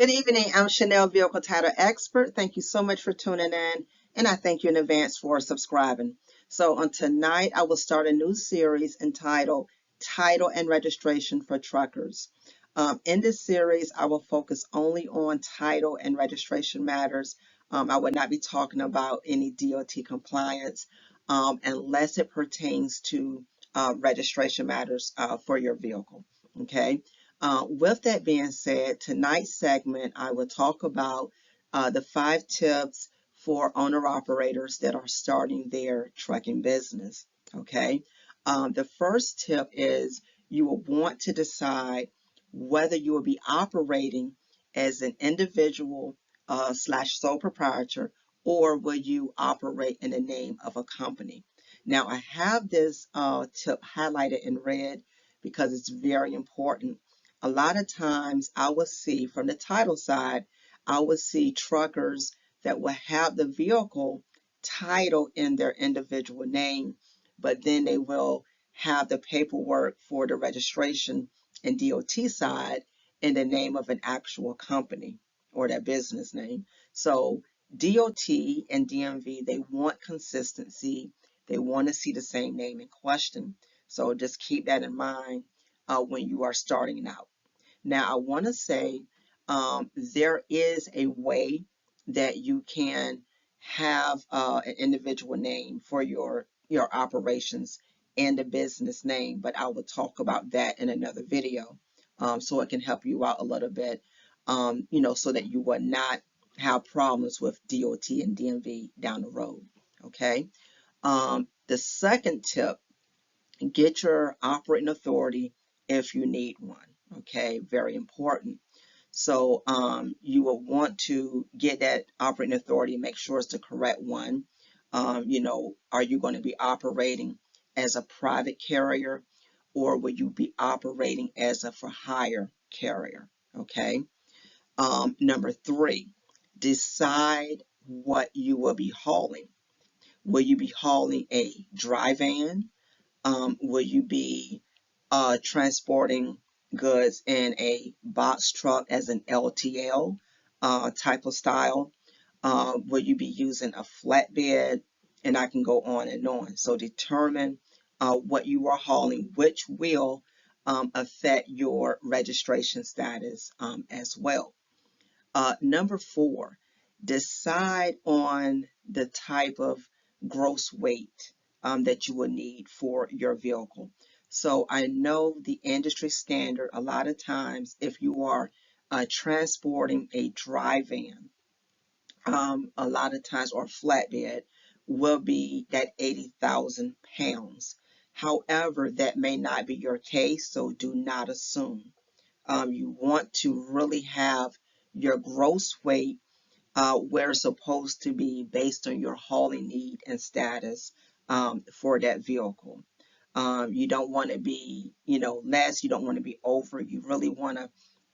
Good evening. I'm Chanel, Vehicle Title Expert. Thank you so much for tuning in, and I thank you in advance for subscribing. So, on tonight, I will start a new series entitled Title and Registration for Truckers. In this series, I will focus only on title and registration matters. I will not be talking about any DOT compliance unless it pertains to registration matters for your vehicle. Okay. With that being said, tonight's segment, I will talk about the 5 tips for owner operators that are starting their trucking business. Okay. The first tip is you will want to decide whether you will be operating as an individual slash sole proprietor, or will you operate in the name of a company. Now, I have this tip highlighted in red because it's very important. A lot of times I will see from the title side, I will see truckers that will have the vehicle title in their individual name, but then they will have the paperwork for the registration and DOT side in the name of an actual company or their business name. So DOT and DMV, they want consistency. They want to see the same name in question. So just keep that in mind when you are starting out. Now, I want to say there is a way that you can have an individual name for your operations and a business name, but I will talk about that in another video, so it can help you out a little bit, so that you will not have problems with DOT and DMV down the road. Okay. The second tip, get your operating authority if you need one. Okay, very important. So you will want to get that operating authority, make sure it's the correct one. Are you going to be operating as a private carrier, or will you be operating as a for hire carrier? Okay. Number 3, decide what you will be hauling. Will you be hauling a dry van? Will you be transporting goods in a box truck as an LTL type of style? Will you be using a flatbed? And I can go on and on. So determine what you are hauling, which will affect your registration status as well. Number 4, decide on the type of gross weight that you will need for your vehicle. So I know the industry standard, a lot of times, if you are transporting a dry van, a lot of times, or flatbed, will be that 80,000 pounds. However, that may not be your case, so do not assume. You want to really have your gross weight where it's supposed to be based on your hauling need and status for that vehicle. You don't want to be, less. You don't want to be over. You really want to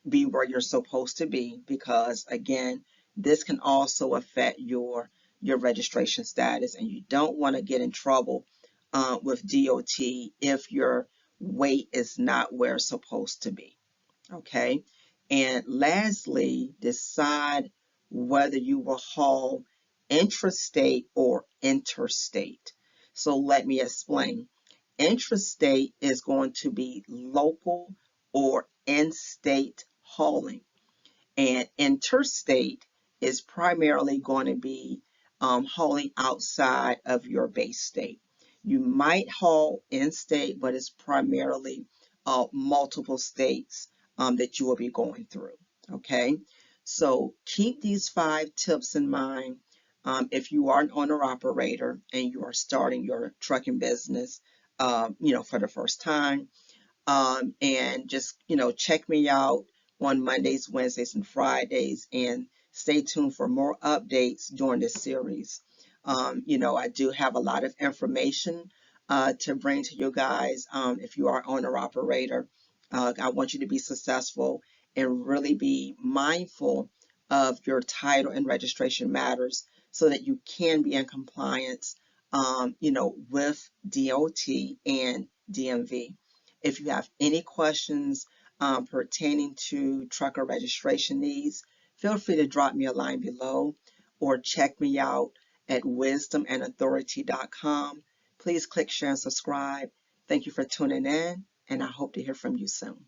be where you're supposed to be, because again, this can also affect your registration status, and you don't want to get in trouble with DOT if your weight is not where it's supposed to be. Okay. And lastly, decide whether you will haul intrastate or interstate. So let me explain. Intrastate is going to be local or in-state hauling, and interstate is primarily going to be hauling outside of your base state. You might haul in-state, but it's primarily multiple states that you will be going through. Okay, so keep these 5 tips in mind if you are an owner operator and you are starting your trucking business, for the first time. And just, check me out on Mondays, Wednesdays, and Fridays, and stay tuned for more updates during this series. I do have a lot of information to bring to you guys. If you are owner operator, I want you to be successful and really be mindful of your title and registration matters so that you can be in compliance, with DOT and DMV. If you have any questions pertaining to trucker registration needs, feel free to drop me a line below or check me out at wisdomandauthority.com. Please click share and subscribe. Thank you for tuning in, and I hope to hear from you soon.